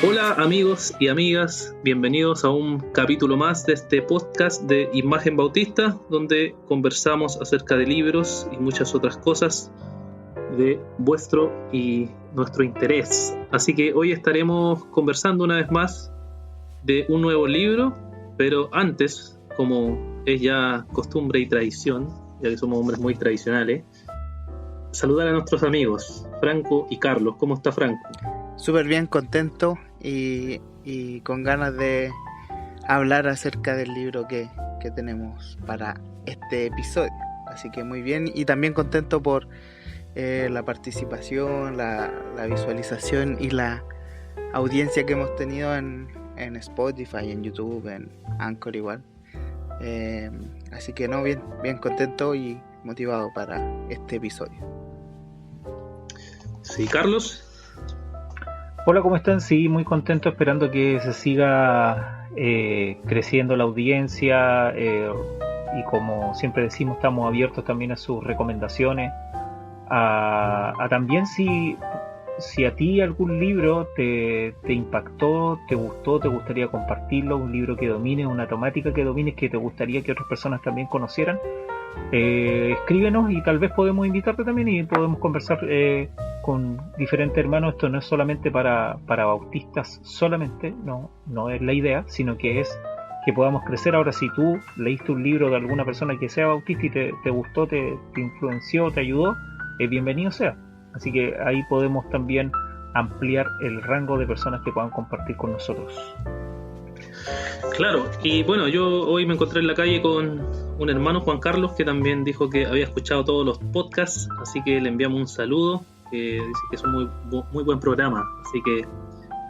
Hola amigos y amigas, bienvenidos a un capítulo más de este podcast de Imagen Bautista, donde conversamos acerca de libros y muchas otras cosas de vuestro y nuestro interés. Así que hoy estaremos conversando una vez más de un nuevo libro, pero antes, como es ya costumbre y tradición, ya que somos hombres muy tradicionales, saludar a nuestros amigos, Franco y Carlos. ¿Cómo está Franco? Súper bien, contento y con ganas de hablar acerca del libro que tenemos para este episodio. Así que muy bien, y también contento por la participación, la visualización y la audiencia que hemos tenido en Spotify, en YouTube, en Anchor igual. Así que no, bien contento y motivado para este episodio. Sí, Carlos. Hola, ¿cómo están? Sí, muy contento, esperando que se siga creciendo la audiencia y como siempre decimos, estamos abiertos también a sus recomendaciones, a también si a ti algún libro te impactó, te gustó, te gustaría compartirlo, un libro que domines, una temática que domines, que te gustaría que otras personas también conocieran, escríbenos y tal vez podemos invitarte también y podemos conversar con diferentes hermanos. Esto no es solamente para bautistas solamente, no es la idea, sino que es que podamos crecer. Ahora, si tú leíste un libro de alguna persona que sea bautista y te gustó, te influenció, te ayudó, bienvenido sea. Así que ahí podemos también ampliar el rango de personas que puedan compartir con nosotros. Claro, y bueno, yo hoy me encontré en la calle con un hermano, Juan Carlos, que también dijo que había escuchado todos los podcasts, así que le enviamos un saludo, dice que es un muy buen programa, así que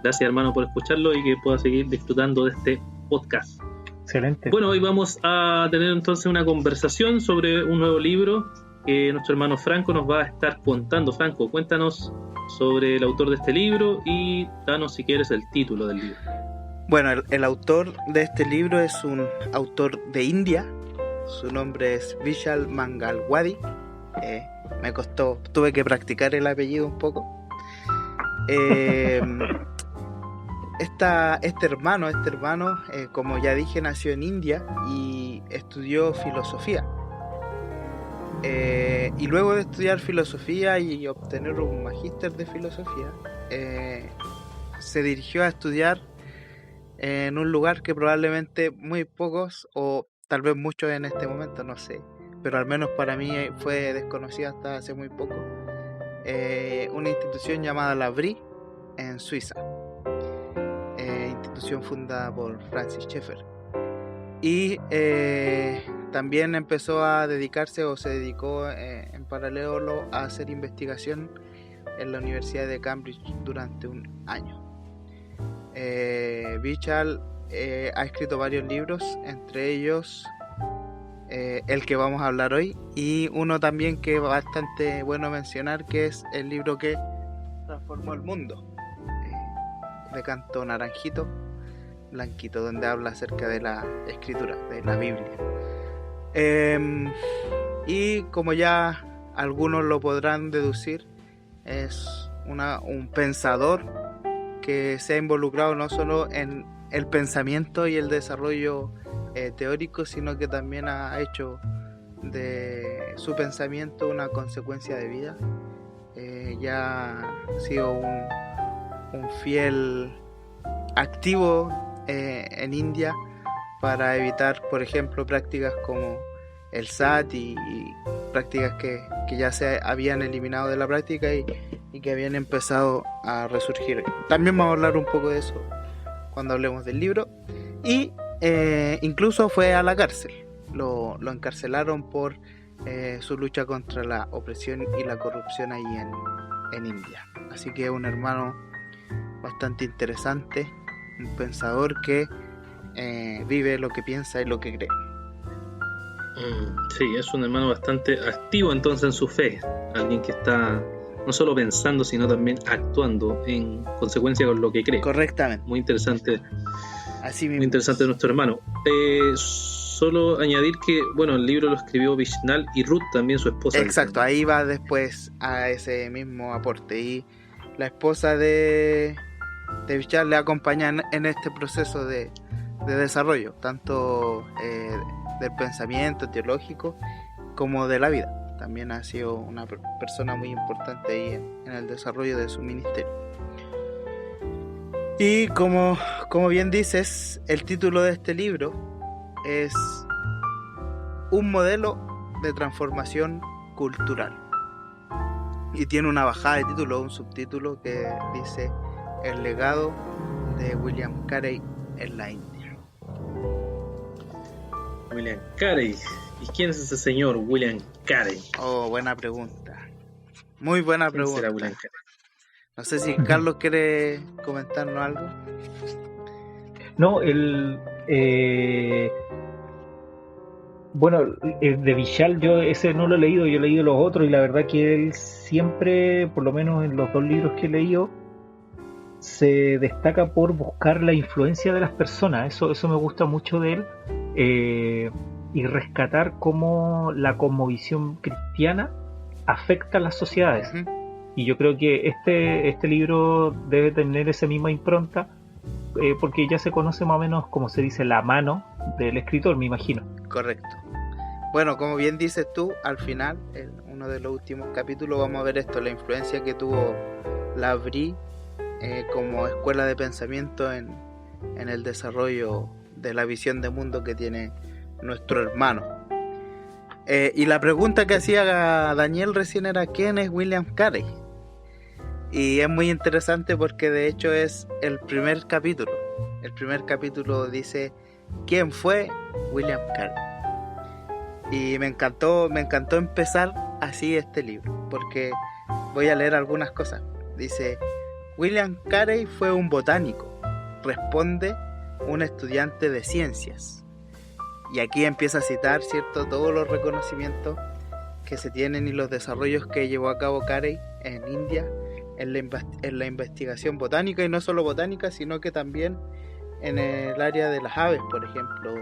gracias hermano por escucharlo y que pueda seguir disfrutando de este podcast. Excelente. Bueno, hoy vamos a tener entonces una conversación sobre un nuevo libro que nuestro hermano Franco nos va a estar contando. Franco, cuéntanos sobre el autor de este libro y danos si quieres el título del libro. Bueno, el autor de este libro es un autor de India. Su nombre es Vishal Mangalwadi. Me costó, tuve que practicar el apellido un poco. Este hermano, como ya dije, nació en India y estudió filosofía. Y luego de estudiar filosofía y obtener un magíster de filosofía, se dirigió a estudiar en un lugar que probablemente muy pocos o tal vez muchos en este momento, no sé, pero al menos para mí fue desconocida hasta hace muy poco, una institución llamada la BRI en Suiza, institución fundada por Francis Schaeffer, y también empezó a dedicarse o se dedicó en paralelo a hacer investigación en la Universidad de Cambridge durante un año. Vishal ha escrito varios libros, entre ellos el que vamos a hablar hoy, y uno también que es bastante bueno mencionar, que es el libro que transformó el mundo, de canto naranjito, blanquito, donde habla acerca de la escritura, de la Biblia. Y como ya algunos lo podrán deducir, es un pensador que se ha involucrado no solo en el pensamiento y el desarrollo teórico, sino que también ha hecho de su pensamiento una consecuencia de vida. Ya ha sido un fiel activo en India para evitar, por ejemplo, prácticas como el SAT y prácticas que ya se habían eliminado de la práctica y que habían empezado a resurgir. También vamos a hablar un poco de eso cuando hablemos del libro. Y incluso fue a la cárcel. Lo encarcelaron por su lucha contra la opresión y la corrupción ahí en India. Así que es un hermano bastante interesante, un pensador que vive lo que piensa y lo que cree. Sí, es un hermano bastante activo entonces en su fe, alguien que está no solo pensando sino también actuando en consecuencia con lo que cree. Correctamente. Muy interesante. Así mismo. Muy interesante nuestro hermano. Solo añadir que, bueno, el libro lo escribió Vishnal y Ruth, también su esposa. Exacto, ahí va después a ese mismo aporte. Y la esposa de David Charles le acompaña en este proceso de desarrollo, tanto del pensamiento teológico como de la vida. También ha sido una persona muy importante ahí en el desarrollo de su ministerio. Y como bien dices, el título de este libro es Un modelo de transformación cultural. Y tiene una bajada de título, un subtítulo que dice El legado de William Carey en la India. William Carey. ¿Y quién es ese señor William Carey? Oh, buena pregunta. Muy buena ¿Quién será pregunta. William Carey? No sé si Carlos quiere comentarnos algo. No, bueno, de Vishal yo ese no lo he leído, yo he leído los otros y la verdad que él siempre, por lo menos en los 2 libros que he leído, se destaca por buscar la influencia de las personas. Eso me gusta mucho de él, y rescatar cómo la cosmovisión cristiana afecta a las sociedades. Ujú. Y yo creo que este libro debe tener esa misma impronta, porque ya se conoce más o menos, como se dice, la mano del escritor, me imagino. Correcto. Bueno, como bien dices tú, al final, en uno de los últimos capítulos, vamos a ver esto, la influencia que tuvo la Brie como escuela de pensamiento en el desarrollo de la visión de mundo que tiene nuestro hermano. Y la pregunta que hacía Daniel recién era ¿quién es William Carey? Y es muy interesante porque de hecho es el primer capítulo. El primer capítulo dice ¿quién fue William Carey? Y me encantó empezar así este libro, porque voy a leer algunas cosas. Dice, William Carey fue un botánico, responde un estudiante de ciencias. Y aquí empieza a citar, ¿cierto?, todos los reconocimientos que se tienen y los desarrollos que llevó a cabo Carey en India en la investigación botánica, y no solo botánica, sino que también en el área de las aves, por ejemplo,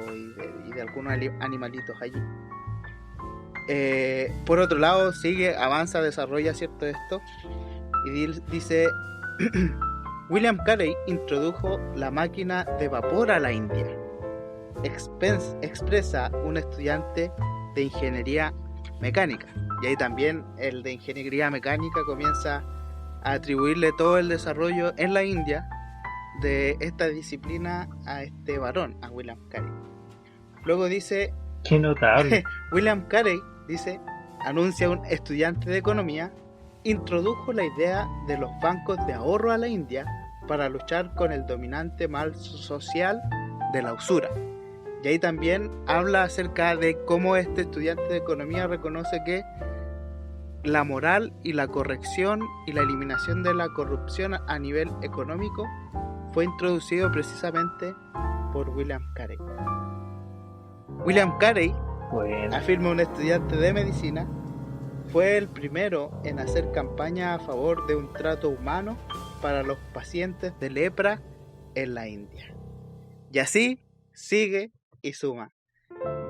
y de algunos animalitos allí. Por otro lado, avanza, desarrolla, ¿cierto?, esto, y dice, William Carey introdujo la máquina de vapor a la India. Expresa un estudiante de ingeniería mecánica. Y ahí también el de ingeniería mecánica comienza a atribuirle todo el desarrollo en la India de esta disciplina a este varón, a William Carey. Luego dice, Qué notable. William Carey, dice, anuncia un estudiante de economía, introdujo la idea de los bancos de ahorro a la India para luchar con el dominante mal social de la usura. Y ahí también habla acerca de cómo este estudiante de economía reconoce que la moral y la corrección y la eliminación de la corrupción a nivel económico fue introducido precisamente por William Carey. William Carey, Bueno, afirma un estudiante de medicina, fue el primero en hacer campaña a favor de un trato humano para los pacientes de lepra en la India. Y así sigue y suma.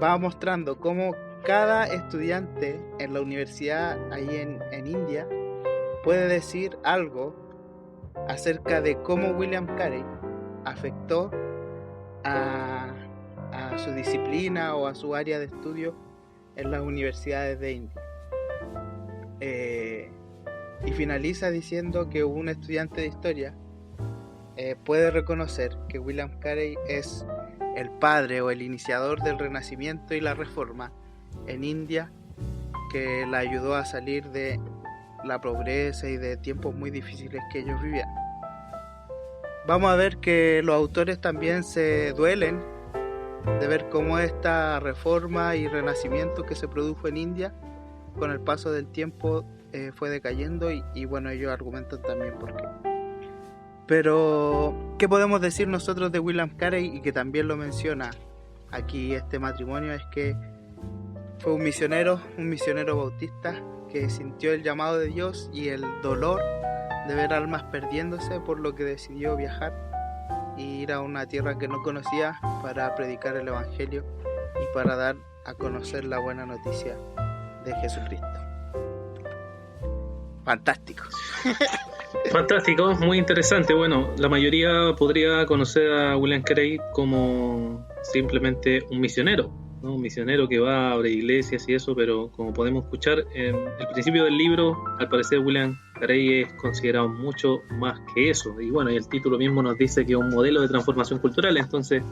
Va mostrando cómo cada estudiante en la universidad ahí en India puede decir algo acerca de cómo William Carey afectó a su disciplina o a su área de estudio en las universidades de India. Y finaliza diciendo que un estudiante de historia puede reconocer que William Carey es el padre o el iniciador del Renacimiento y la Reforma en India, que la ayudó a salir de la pobreza y de tiempos muy difíciles que ellos vivían. Vamos a ver que los autores también se duelen de ver cómo esta reforma y renacimiento que se produjo en India con el paso del tiempo fue decayendo y bueno, ellos argumentan también por qué. Pero, ¿qué podemos decir nosotros de William Carey? Y que también lo menciona aquí este matrimonio, es que fue un misionero bautista que sintió el llamado de Dios y el dolor de ver almas perdiéndose, por lo que decidió viajar e ir a una tierra que no conocía para predicar el Evangelio y para dar a conocer la buena noticia de Jesucristo. Fantástico. Fantástico, muy interesante. Bueno, la mayoría podría conocer a William Carey como simplemente un misionero, ¿no? Un misionero que va a abrir iglesias y eso, pero como podemos escuchar en el principio del libro, al parecer William Carey es considerado mucho más que eso. Y bueno, y el título mismo nos dice que es un modelo de transformación cultural, entonces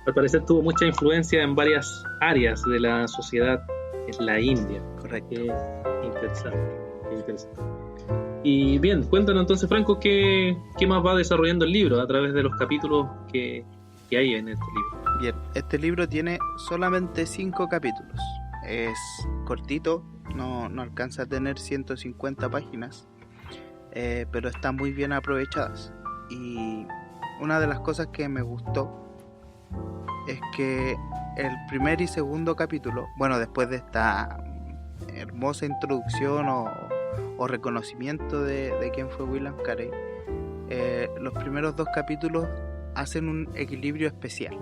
al parecer tuvo mucha influencia en varias áreas de la sociedad en la India. Correcto. Qué interesante, qué interesante. Y bien, cuéntanos entonces, Franco, ¿qué más va desarrollando el libro a través de los capítulos que hay en este libro? Bien, este libro tiene solamente 5 capítulos. Es cortito, no alcanza a tener 150 páginas, pero están muy bien aprovechadas. Y una de las cosas que me gustó es que el primer y segundo capítulo, bueno, después de esta hermosa introducción o reconocimiento de quién fue William Carey, los primeros 2 capítulos hacen un equilibrio especial.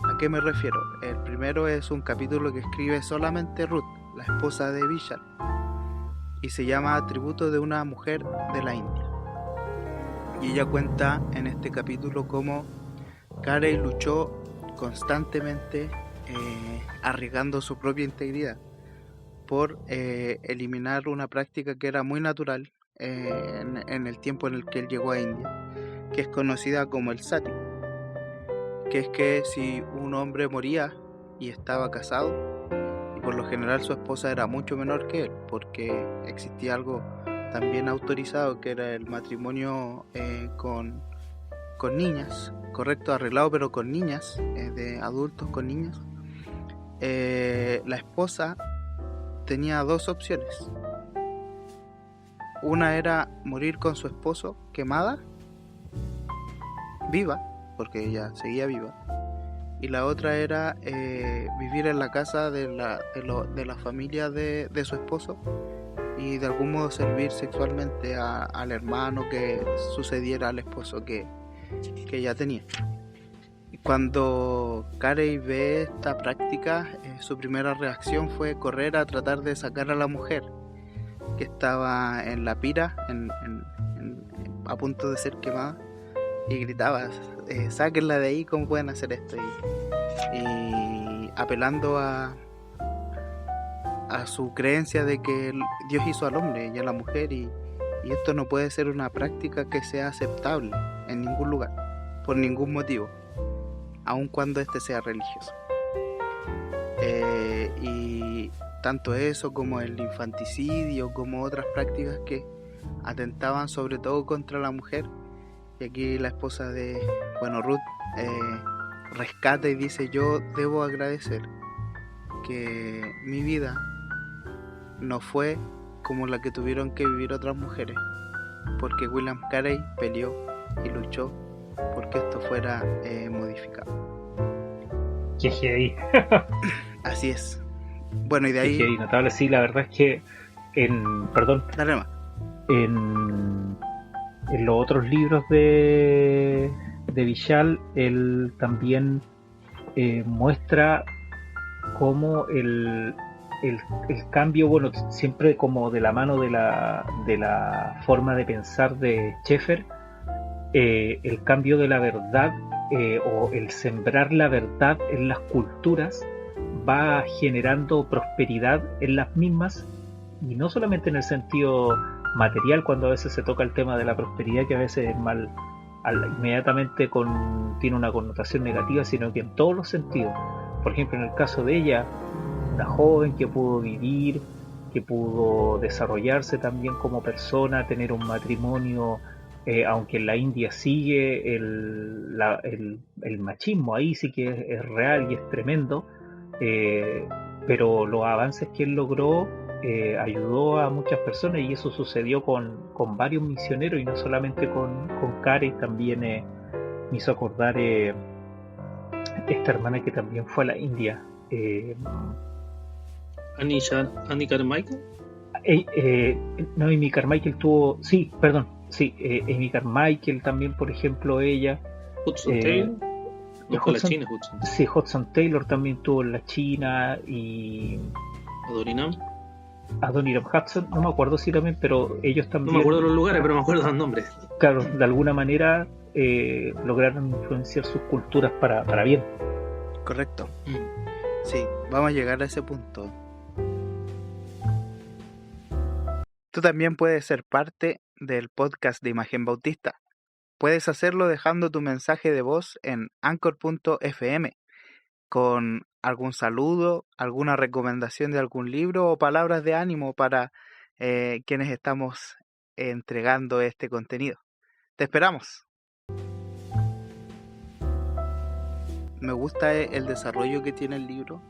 ¿A qué me refiero? El primero es un capítulo que escribe solamente Ruth, la esposa de Vishal, y se llama Tributo de una mujer de la India. Y ella cuenta en este capítulo cómo Carey luchó constantemente, arriesgando su propia integridad, por eliminar una práctica que era muy natural en el tiempo en el que él llegó a India, que es conocida como el sati, que es que si un hombre moría y estaba casado, y por lo general su esposa era mucho menor que él, porque existía algo también autorizado que era el matrimonio con niñas, correcto, arreglado pero con niñas, de adultos con niñas, la esposa tenía 2 opciones. Una era morir con su esposo quemada, viva, porque ella seguía viva, y la otra era vivir en la casa de la familia de su esposo y de algún modo servir sexualmente al hermano que sucediera al esposo que ella tenía. Y cuando Carey ve esta práctica, su primera reacción fue correr a tratar de sacar a la mujer que estaba en la pira, a punto de ser quemada, y gritaba, sáquenla de ahí, ¿cómo pueden hacer esto? Y apelando a su creencia de que Dios hizo al hombre y a la mujer, y esto no puede ser una práctica que sea aceptable en ningún lugar, por ningún motivo, aun cuando este sea religioso. Y tanto eso como el infanticidio, como otras prácticas que atentaban sobre todo contra la mujer. Y aquí la esposa de Ruth rescata y dice: yo debo agradecer que mi vida no fue como la que tuvieron que vivir otras mujeres, porque William Carey peleó y luchó porque esto fuera modificado. Qué heavy. Así es. Bueno, y de ahí... Qué heavy, notable. Sí, la verdad es que Dale más. En los otros libros de Vishal, él también muestra cómo el cambio, bueno, siempre como de la mano de la forma de pensar de Schaeffer, el cambio de la verdad o el sembrar la verdad en las culturas va generando prosperidad en las mismas, y no solamente en el sentido material, cuando a veces se toca el tema de la prosperidad, que a veces es mal, inmediatamente tiene una connotación negativa, sino que en todos los sentidos. Por ejemplo, en el caso de ella, una joven que pudo vivir, que pudo desarrollarse también como persona, tener un matrimonio, aunque en la India sigue el machismo, ahí sí que es real y es tremendo, pero los avances que él logró ayudó a muchas personas, y eso sucedió con varios misioneros, y no solamente con Carey. También me hizo acordar esta hermana que también fue a la India, Annie Carmichael. No, Amy Carmichael tuvo, sí, perdón, sí, Amy Carmichael también, por ejemplo, ella. Hudson Taylor. No, fue la China, Hudson. Sí, Hudson Taylor también tuvo en la China, y Adorinam. Adoniram Hudson, no me acuerdo si también, pero ellos también... No me acuerdo los lugares, pero me acuerdo los nombres. Claro, de alguna manera lograron influenciar sus culturas para bien. Correcto. Sí, vamos a llegar a ese punto. Tú también puedes ser parte del podcast de Imagen Bautista. Puedes hacerlo dejando tu mensaje de voz en anchor.fm con algún saludo, alguna recomendación de algún libro o palabras de ánimo para quienes estamos entregando este contenido. Te esperamos. Me gusta el desarrollo que tiene el libro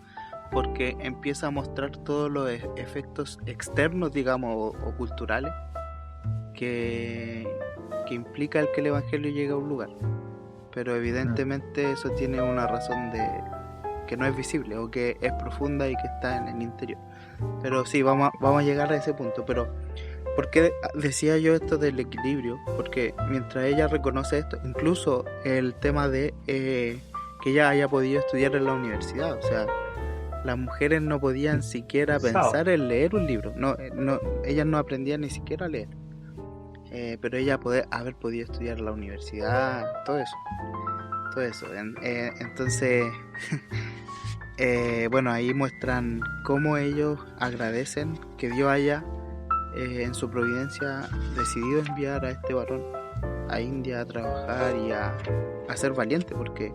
porque empieza a mostrar todos los efectos externos, digamos, o culturales que implica el que el evangelio llegue a un lugar, pero evidentemente eso tiene una razón de que no es visible o que es profunda y que está en el interior. Pero sí, vamos a llegar a ese punto. Pero ¿por qué decía yo esto del equilibrio? Porque mientras ella reconoce esto, incluso el tema de que ella haya podido estudiar en la universidad, o sea, las mujeres no podían siquiera pensar en leer un libro, no, ellas no aprendían ni siquiera a leer. Pero ella haber podido estudiar en la universidad, todo eso. Entonces, bueno, ahí muestran cómo ellos agradecen que Dios haya, en su providencia, decidido enviar a este varón a India a trabajar y a ser valiente, porque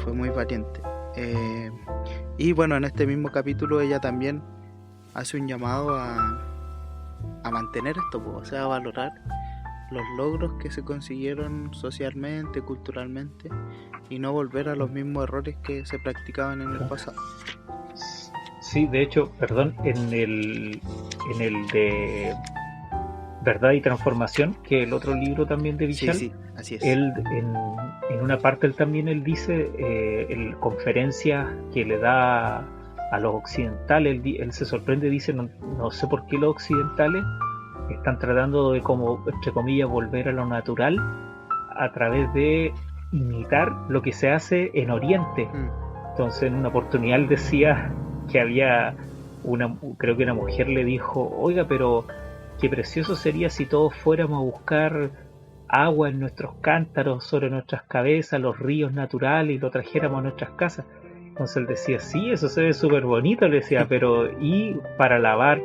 fue muy valiente. Y bueno, en este mismo capítulo ella también hace un llamado a mantener esto, o sea, a valorar los logros que se consiguieron socialmente, culturalmente, y no volver a los mismos errores que se practicaban en el pasado. Sí, de hecho, perdón, en el de Verdad y Transformación, que el otro libro también de Vichal, sí, así es. Él en una parte él dice en conferencias que le da a los occidentales, él se sorprende, dice, no sé por qué los occidentales están tratando de, como entre comillas, volver a lo natural a través de imitar lo que se hace en Oriente. Entonces en una oportunidad él decía que había creo que una mujer le dijo, oiga, pero qué precioso sería si todos fuéramos a buscar agua en nuestros cántaros, sobre nuestras cabezas, los ríos naturales, y lo trajéramos a nuestras casas. Entonces él decía, sí, eso se ve súper bonito, le decía, pero y para lavar,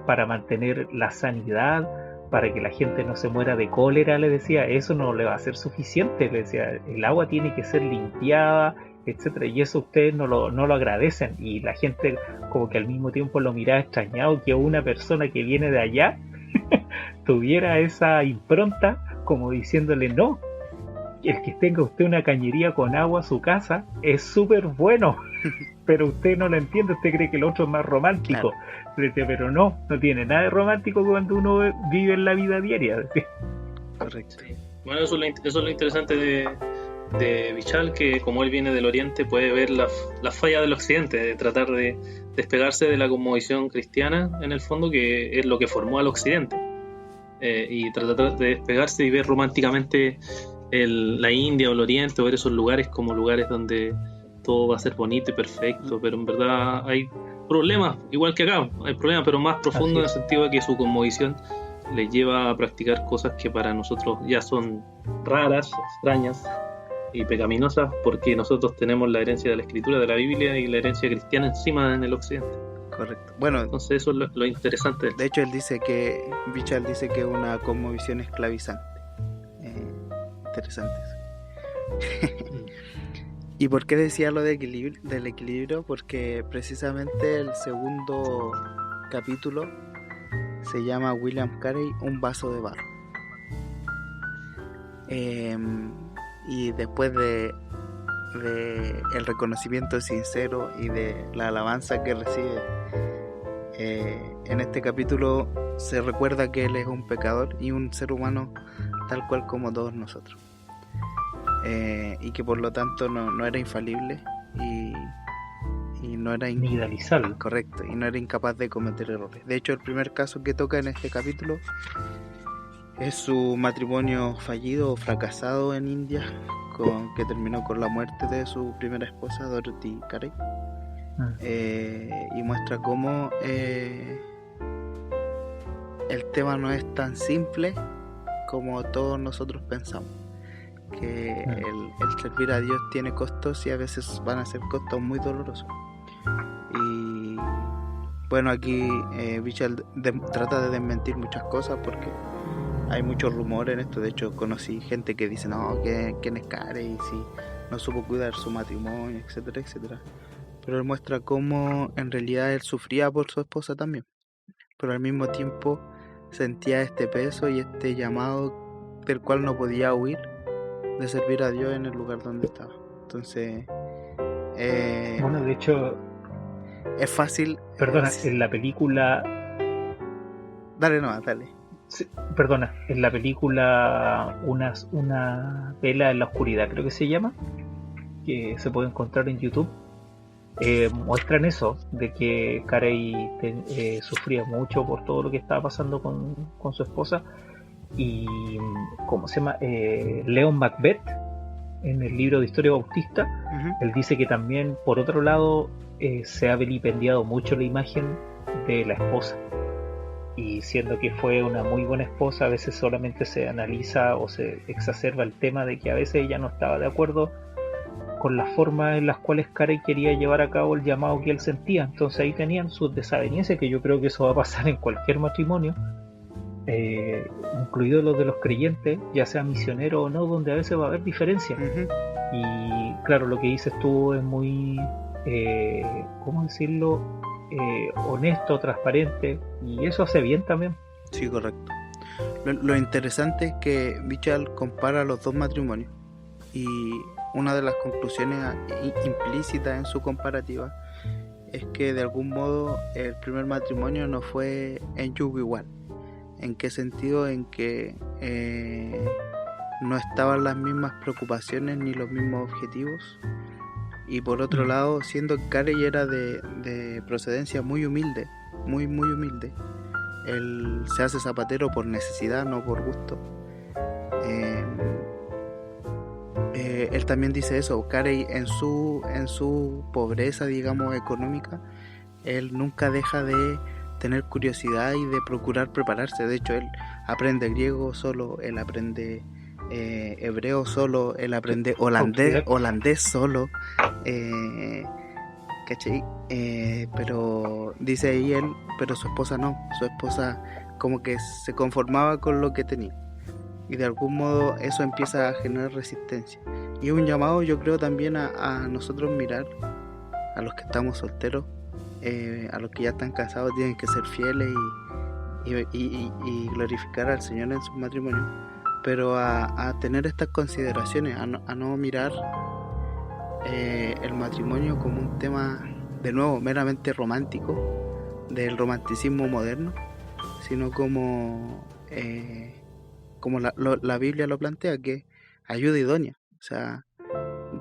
para mantener la sanidad, para que la gente no se muera de cólera, le decía, eso no le va a ser suficiente, le decía, el agua tiene que ser limpiada, etcétera, y eso ustedes no lo agradecen, y la gente como que al mismo tiempo lo miraba extrañado que una persona que viene de allá tuviera esa impronta como diciéndole, no, el que tenga usted una cañería con agua a su casa es súper bueno, pero usted no lo entiende, usted cree que el otro es más romántico. Claro. Pero no tiene nada de romántico cuando uno vive en la vida diaria. Correcto. Sí. Bueno, eso es lo interesante de Vichal, que como él viene del Oriente puede ver las fallas del Occidente, de tratar de despegarse de la cosmovisión cristiana, en el fondo, que es lo que formó al Occidente, y tratar de despegarse y ver románticamente la India o el Oriente, o ver esos lugares como lugares donde todo va a ser bonito y perfecto, pero en verdad hay problemas, igual que acá, hay problemas, pero más profundos, en el sentido de que su cosmovisión les lleva a practicar cosas que para nosotros ya son raras, extrañas y pecaminosas, porque nosotros tenemos la herencia de la Escritura, de la Biblia, y la herencia cristiana encima en el Occidente. Correcto. Bueno, entonces eso es lo interesante. De hecho, Vichal dice que es una cosmovisión esclavizante. Interesante eso. ¿Y por qué decía lo del equilibrio? Porque precisamente el segundo capítulo se llama William Carey, un vaso de barro. Y después de el reconocimiento sincero y de la alabanza que recibe, en este capítulo se recuerda que él es un pecador y un ser humano tal cual como todos nosotros, y que por lo tanto no era infalible y no era idealizable. Correcto, y no era incapaz de cometer errores. De hecho, el primer caso que toca en este capítulo es su matrimonio fallido o fracasado en India, que terminó con la muerte de su primera esposa, Dorothy Carey. y muestra cómo el tema no es tan simple como todos nosotros pensamos, que el servir a Dios tiene costos y a veces van a ser costos muy dolorosos. Y bueno, aquí Bichal trata de desmentir muchas cosas porque hay muchos rumores en esto. De hecho, conocí gente que dice no, que es Carey y si no supo cuidar su matrimonio, etcétera, etcétera. Pero él muestra cómo en realidad él sufría por su esposa también, pero al mismo tiempo sentía este peso y este llamado del cual no podía huir, de servir a Dios en el lugar donde estaba. Entonces bueno, de hecho, es fácil. Perdona, en la película... Dale. Sí, perdona, en la película Una vela en la oscuridad, creo que se llama, que se puede encontrar en YouTube, muestran eso, de que Carey sufría mucho por todo lo que estaba pasando con su esposa. Y ¿cómo se llama? Leon Macbeth, en el libro de Historia Bautista, él dice que también, por otro lado, se ha vilipendiado mucho la imagen de la esposa, y siendo que fue una muy buena esposa, a veces solamente se analiza o se exacerba el tema de que a veces ella no estaba de acuerdo con las formas en las cuales Carey quería llevar a cabo el llamado que él sentía. Entonces ahí tenían sus desavenencias, que yo creo que eso va a pasar en cualquier matrimonio, incluidos los de los creyentes, ya sea misionero o no, donde a veces va a haber diferencias. Y claro, lo que dices tú es muy ¿cómo decirlo? Honesto, transparente, y eso hace bien también. Sí, correcto. Lo interesante es que Bichal compara los dos matrimonios, y una de las conclusiones implícitas en su comparativa es que de algún modo el primer matrimonio no fue en yugo igual. ¿En qué sentido? En que no estaban las mismas preocupaciones ni los mismos objetivos. Y por otro lado, siendo que Carey era de procedencia muy humilde, muy humilde, él se hace zapatero por necesidad, no por gusto. Él también dice eso. Carey, en su pobreza, digamos, económica, él nunca deja de tener curiosidad y de procurar prepararse. De hecho, él aprende griego solo, él aprende hebreo solo, él aprende holandés solo, ¿cachai? Pero dice ahí él, pero su esposa no, su esposa como que se conformaba con lo que tenía, y de algún modo eso empieza a generar resistencia. Y es un llamado, yo creo, también a nosotros mirar a los que estamos solteros, a los que ya están casados, tienen que ser fieles y glorificar al Señor en sus matrimonios, pero a tener estas consideraciones, a no mirar el matrimonio como un tema, de nuevo, meramente romántico, del romanticismo moderno, sino como la Biblia lo plantea, que ayuda idónea, o sea,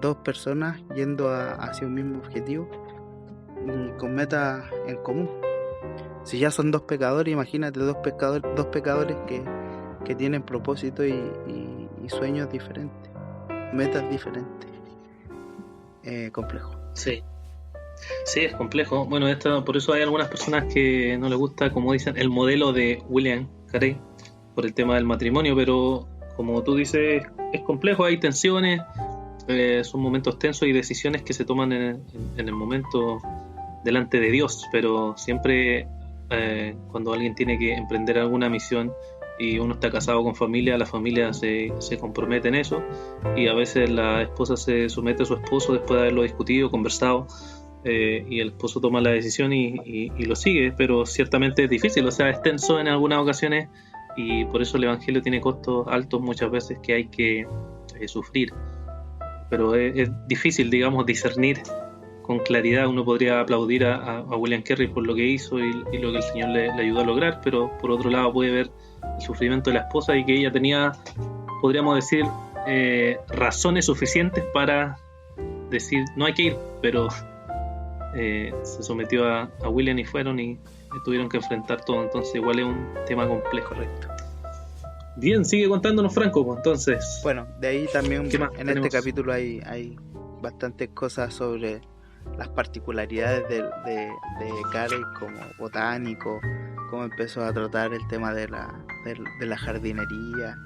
dos personas yendo hacia un mismo objetivo, con metas en común. Si ya son dos pecadores, imagínate dos pecadores que tienen propósitos y sueños diferentes, metas diferentes. Complejo. Sí, es complejo. Bueno, por eso hay algunas personas que no les gusta, como dicen, el modelo de William Carey por el tema del matrimonio, pero como tú dices, es complejo, hay tensiones, son momentos tensos y decisiones que se toman en el momento delante de Dios, pero siempre cuando alguien tiene que emprender alguna misión y uno está casado con familia, la familia se compromete en eso, y a veces la esposa se somete a su esposo después de haberlo discutido, conversado, y el esposo toma la decisión y lo sigue, pero ciertamente es difícil, o sea, es tenso en algunas ocasiones, y por eso el evangelio tiene costos altos muchas veces que hay que sufrir, pero es difícil, digamos, discernir con claridad. Uno podría aplaudir a William Carey por lo que hizo y lo que el Señor le ayudó a lograr, pero por otro lado puede ver el sufrimiento de la esposa y que ella tenía, podríamos decir, razones suficientes para decir no hay que ir, pero se sometió a William y fueron y tuvieron que enfrentar todo. Entonces igual es un tema complejo. Correcto. Bien, sigue contándonos, Franco, pues, entonces. Bueno, de ahí también ¿qué más en tenemos? este capítulo hay bastantes cosas sobre las particularidades de Carey como botánico, cómo empezó a tratar el tema de la jardinería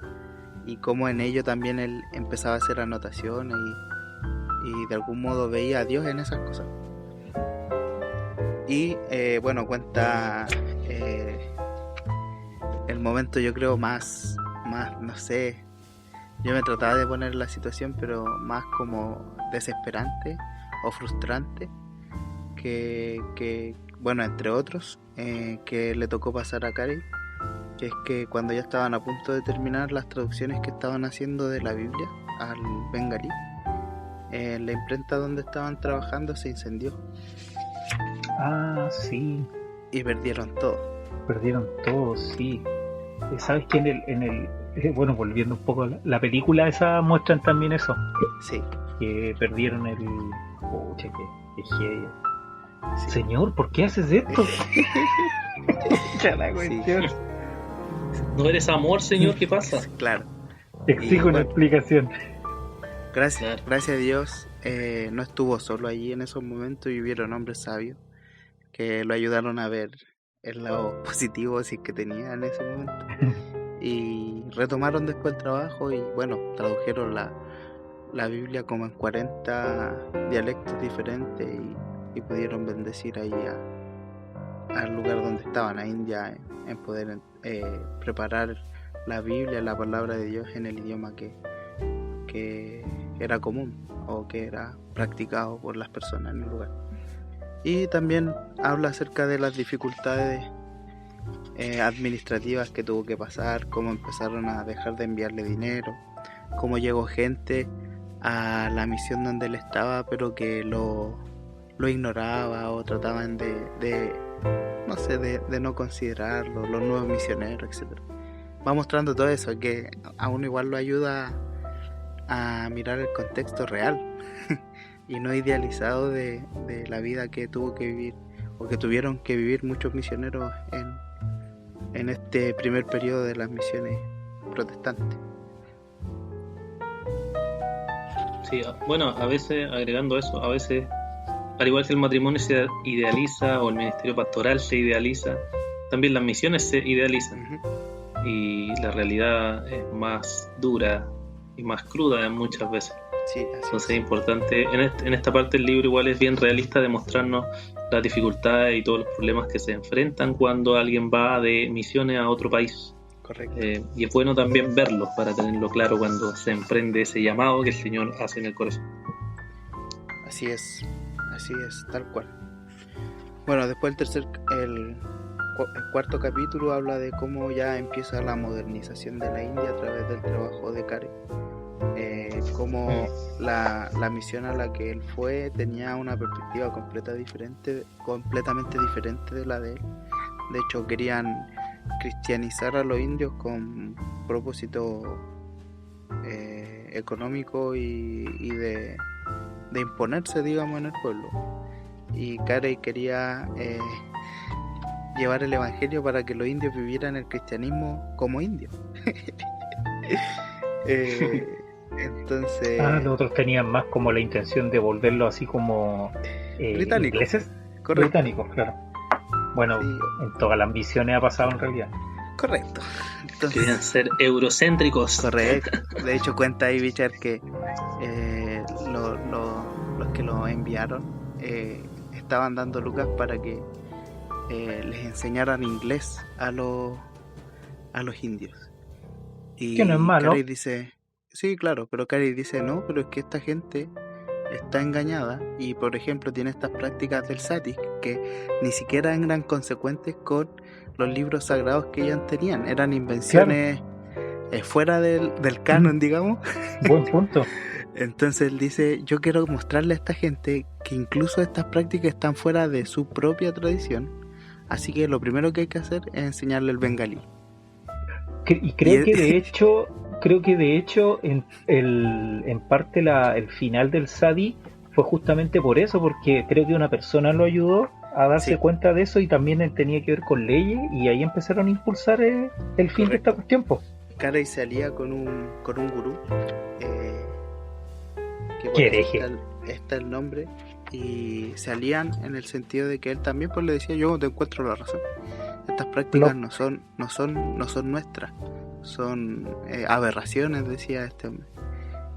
y cómo en ello también él empezaba a hacer anotaciones y de algún modo veía a Dios en esas cosas. Y bueno, cuenta el momento, yo creo, más, no sé, yo me trataba de poner en la situación, pero más como desesperante o frustrante, que bueno, entre otros, que le tocó pasar a Carey, que es que cuando ya estaban a punto de terminar las traducciones que estaban haciendo de la Biblia al bengalí, la imprenta donde estaban trabajando se incendió. Ah, sí. Y perdieron todo. Perdieron todo, sí. ¿Sabes que en el bueno, volviendo un poco a la película esa, muestran también eso? Sí. Que perdieron el... Pucha, que heavy. Sí. Señor, ¿por qué haces esto? La cuestión. Sí. ¿No eres amor, señor? ¿Qué pasa? Claro. Exijo una explicación. Gracias a Dios, no estuvo solo allí en esos momentos y hubieron hombres sabios que lo ayudaron a ver el lado positivo si es que tenía en ese momento. Y retomaron después el trabajo y bueno, tradujeron la Biblia como en 40 dialectos diferentes y pudieron bendecir ahí al lugar donde estaban, a India, en poder preparar la Biblia, la palabra de Dios en el idioma que era común o que era practicado por las personas en el lugar. Y también habla acerca de las dificultades administrativas que tuvo que pasar, cómo empezaron a dejar de enviarle dinero, cómo llegó gente a la misión donde él estaba pero que lo ignoraba o trataban de no considerarlo, los nuevos misioneros, etc. Va mostrando todo eso, que a uno igual lo ayuda a mirar el contexto real y no idealizado de la vida que tuvo que vivir o que tuvieron que vivir muchos misioneros en este primer periodo de las misiones protestantes. Sí, bueno, a veces, agregando eso, a veces, al igual que el matrimonio se idealiza o el ministerio pastoral se idealiza, también las misiones se idealizan. Uh-huh. Y la realidad es más dura y más cruda muchas veces. Sí, entonces es importante, en esta parte del libro igual es bien realista de mostrarnos las dificultades y todos los problemas que se enfrentan cuando alguien va de misiones a otro país. Correcto. Y es bueno también verlos para tenerlo claro cuando se emprende ese llamado que el Señor hace en el corazón. Así es, tal cual. Bueno, después el cuarto capítulo habla de cómo ya empieza la modernización de la India a través del trabajo de Carey. Cómo la misión a la que él fue tenía una perspectiva completamente diferente de la de él. De hecho, querían cristianizar a los indios con propósito económico y de imponerse, digamos, en el pueblo. Y Carey quería llevar el evangelio para que los indios vivieran el cristianismo como indios. Entonces los otros tenían más como la intención de volverlo así como ingleses. Correcto. Británicos, claro. Bueno, sí. En todas las ambiciones ha pasado en realidad. Correcto. Entonces, querían ser eurocéntricos. Correcto. De hecho cuenta ahí Bichar que los que lo enviaron estaban dando lucas para que les enseñaran inglés a los indios. Y que no es malo. Carey dice, sí, claro, pero Carey dice, no, pero es que esta gente está engañada y, por ejemplo, tiene estas prácticas del Sati que ni siquiera eran consecuentes con los libros sagrados que ellos tenían, eran invenciones fuera del canon, digamos. Buen punto. Entonces él dice, yo quiero mostrarle a esta gente que incluso estas prácticas están fuera de su propia tradición, así que lo primero que hay que hacer es enseñarle el bengalí. Y creo que de hecho en parte el final del Sadi fue justamente por eso, porque creo que una persona lo ayudó a darse cuenta de eso y también tenía que ver con leyes y ahí empezaron a impulsar el fin de esta cuestión. Carey se alía con un gurú que ¿Qué hereje? está el nombre y se alían en el sentido de que él también pues le decía: yo no te encuentro la razón, estas prácticas no son nuestras, son aberraciones, decía este hombre.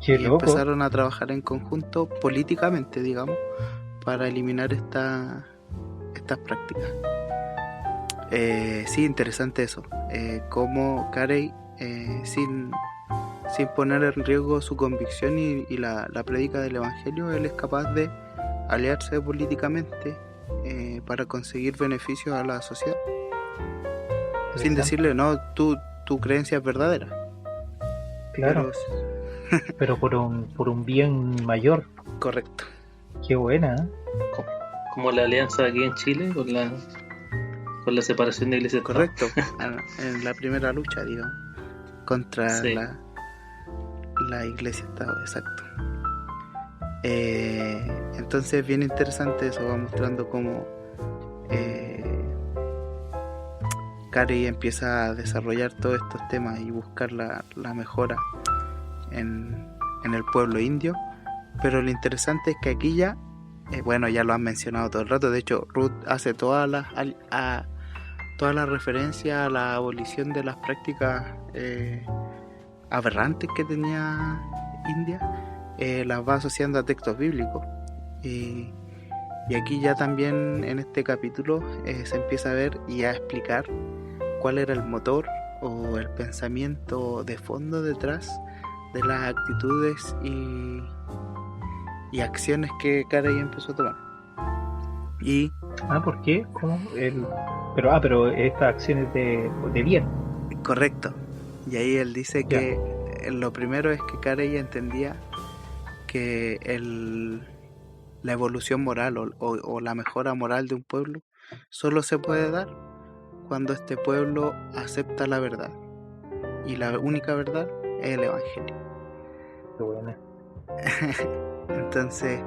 Qué Y loco. empezaron a trabajar en conjunto políticamente, digamos, para eliminar estas prácticas. Sí, interesante eso, cómo Carey, sin poner en riesgo su convicción y la prédica del Evangelio, él es capaz de aliarse políticamente para conseguir beneficios a la sociedad, sin decirle: no, tu creencia es verdadera. Claro, pero por un bien mayor. Correcto. Qué buena, ¿eh? Como la alianza aquí en Chile con la separación de iglesia y Estado. Correcto. En la primera lucha, digamos, contra Sí. la iglesia Estado, exacto. Entonces es bien interesante eso, va mostrando cómo Carey empieza a desarrollar todos estos temas y buscar la mejora en el pueblo indio. Pero lo interesante es que aquí ya, bueno, ya lo han mencionado todo el rato, de hecho Ruth hace toda la referencia a la abolición de las prácticas aberrantes que tenía India, las va asociando a textos bíblicos. Y aquí ya también en este capítulo se empieza a ver y a explicar cuál era el motor o el pensamiento de fondo detrás de las actitudes y acciones que Carey empezó a tomar. Y ¿Por qué? ¿Cómo? Pero estas acciones de bien. correcto. Y ahí él dice que lo primero es que Carey entendía que la evolución moral o la mejora moral de un pueblo solo se puede dar cuando este pueblo acepta la verdad. Y la única verdad es el Evangelio. Qué buena. Entonces,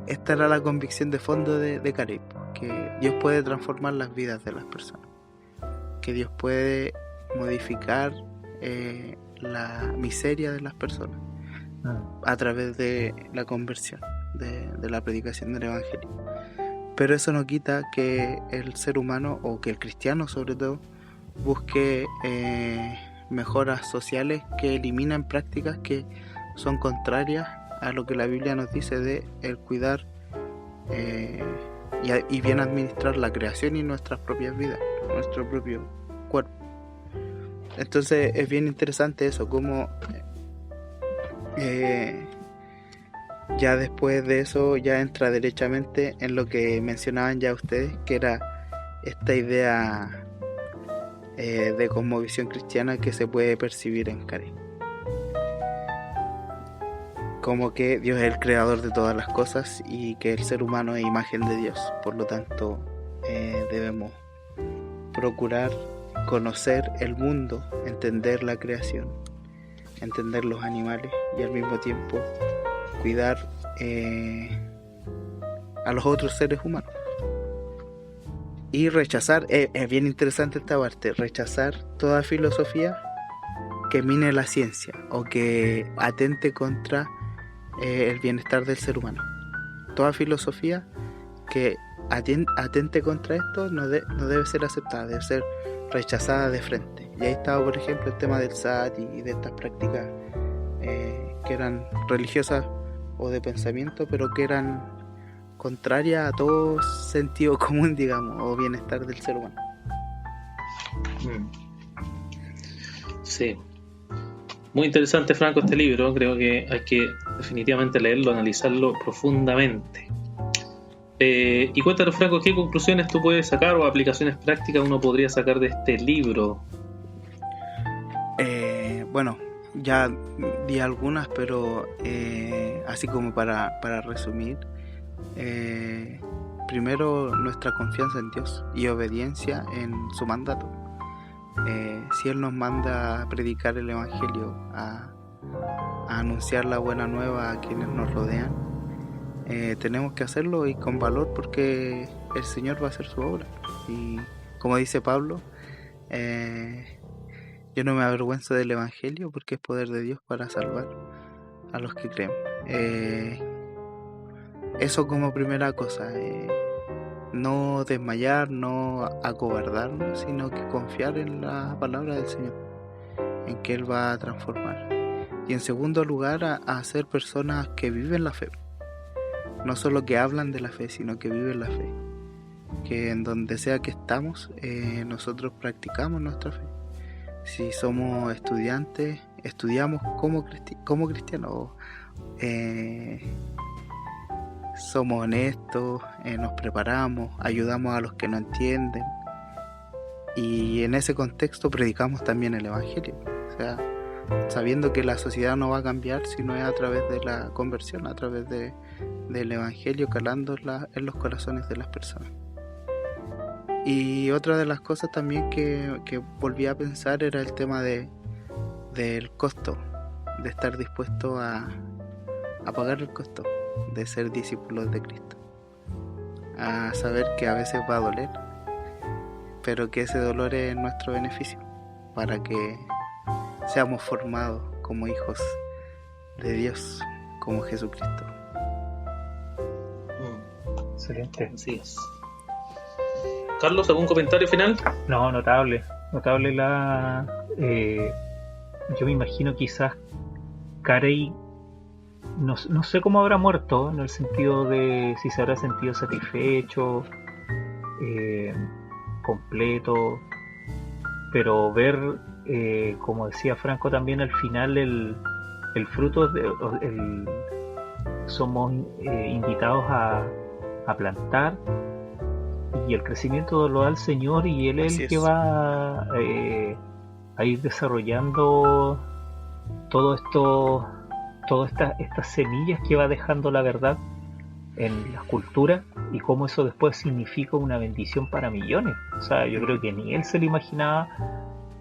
esta era la convicción de fondo de Carey, que Dios puede transformar las vidas de las personas, que Dios puede modificar la miseria de las personas a través de la conversión, de la predicación del Evangelio. Pero eso no quita que el ser humano, o que el cristiano sobre todo, busque mejoras sociales que eliminan prácticas que son contrarias a lo que la Biblia nos dice de el cuidar y bien administrar la creación y nuestras propias vidas, nuestro propio cuerpo. Entonces es bien interesante eso, como ya después de eso ya entra derechamente en lo que mencionaban ya ustedes, que era esta idea de cosmovisión cristiana que se puede percibir en Carey, como que Dios es el creador de todas las cosas y que el ser humano es imagen de Dios. Por lo tanto, debemos procurar conocer el mundo, entender la creación, entender los animales y al mismo tiempo cuidar a los otros seres humanos. Y rechazar, es bien interesante esta parte, rechazar toda filosofía que mine la ciencia o que atente contra el bienestar del ser humano. Toda filosofía que atente contra esto no debe ser aceptada, debe ser rechazada de frente. Y ahí estaba, por ejemplo, el tema del SAT y de estas prácticas que eran religiosas o de pensamiento, pero que eran contrarias a todo sentido común, digamos, o bienestar del ser humano. Sí. Muy interesante, Franco, este libro. Creo que hay que definitivamente leerlo, analizarlo profundamente. Y cuéntanos, Franco, ¿qué conclusiones tú puedes sacar o aplicaciones prácticas uno podría sacar de este libro? Bueno, ya di algunas, pero así como para resumir, primero, nuestra confianza en Dios y obediencia en su mandato. Si Él nos manda a predicar el Evangelio, a anunciar la buena nueva a quienes nos rodean, tenemos que hacerlo y con valor, porque el Señor va a hacer su obra. Y como dice Pablo, yo no me avergüenzo del Evangelio porque es poder de Dios para salvar a los que creen. eso como primera cosa, no desmayar, no acobardarnos, sino que confiar en la palabra del Señor, en que Él va a transformar. Y en segundo lugar, a ser personas que viven la fe, no solo que hablan de la fe, sino que viven la fe, que en donde sea que estamos, nosotros practicamos nuestra fe. Si somos estudiantes, estudiamos como cristianos, somos honestos, nos preparamos, ayudamos a los que no entienden, y en ese contexto predicamos también el Evangelio, o sea, sabiendo que la sociedad no va a cambiar si no es a través de la conversión, a través del Evangelio calando en los corazones de las personas. Y otra de las cosas también que volví a pensar era el tema del costo, de estar dispuesto a pagar el costo de ser discípulos de Cristo, a saber que a veces va a doler, pero que ese dolor es nuestro beneficio para que seamos formados como hijos de Dios, como Jesucristo. Excelente. Así es. Carlos, ¿algún comentario final? No, notable yo me imagino quizás Carey, no sé cómo habrá muerto, en el sentido de si se habrá sentido satisfecho, completo, pero ver, como decía Franco también al final, el fruto, somos invitados a plantar, y el crecimiento lo da el Señor, y Él es el que va a ir desarrollando todo esto, todas estas semillas que va dejando la verdad en las culturas, y cómo eso después significa una bendición para millones. O sea, yo creo que ni él se lo imaginaba,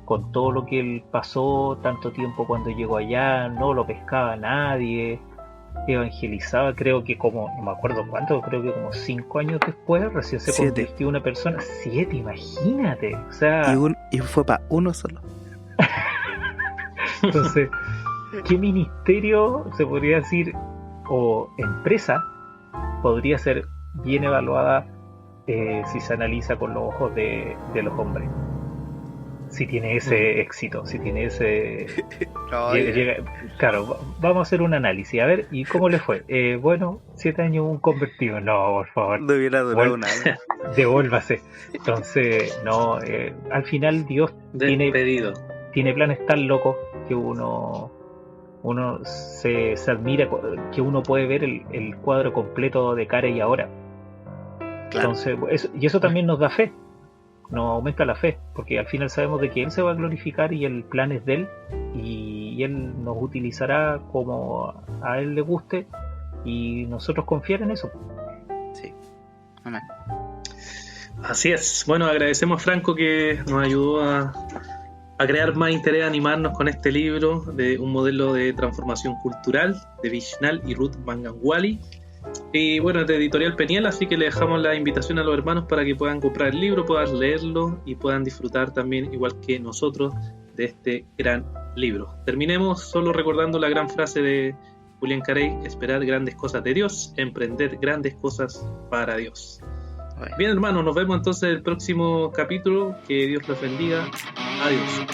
con todo lo que él pasó, tanto tiempo cuando llegó allá, no lo pescaba nadie, evangelizaba, creo que como, no me acuerdo cuánto, creo que como 5 años después recién se 7. convirtió en una persona. 7, imagínate, o sea, Y fue para uno solo. entonces, ¿qué ministerio se podría decir, o empresa podría ser bien evaluada si se analiza con los ojos de los hombres? Si tiene ese éxito, si tiene ese... Claro, vamos a hacer un análisis, a ver, ¿y cómo le fue? Bueno, 7 años un convertido. No, por favor. No hubiera durado un año. Devuélvase. Entonces, no, al final Dios tiene planes tan locos que uno se admira, que uno puede ver el cuadro completo de Carey ahora. Claro. Entonces, eso también nos da fe, nos aumenta la fe, porque al final sabemos de que Él se va a glorificar y el plan es de Él, y Él nos utilizará como a Él le guste, y nosotros confiar en eso. Sí, amén. Así es. Bueno, agradecemos a Franco que nos ayudó a crear más interés, a animarnos con este libro de un modelo de transformación cultural de Vishnal y Ruth Manganwali. Y bueno, es de Editorial Peniel, así que le dejamos la invitación a los hermanos para que puedan comprar el libro, puedan leerlo y puedan disfrutar también, igual que nosotros, de este gran libro. Terminemos solo recordando la gran frase de Julián Carey: esperar grandes cosas de Dios, emprender grandes cosas para Dios. Bien, hermanos, nos vemos entonces en el próximo capítulo. Que Dios los bendiga. Adiós.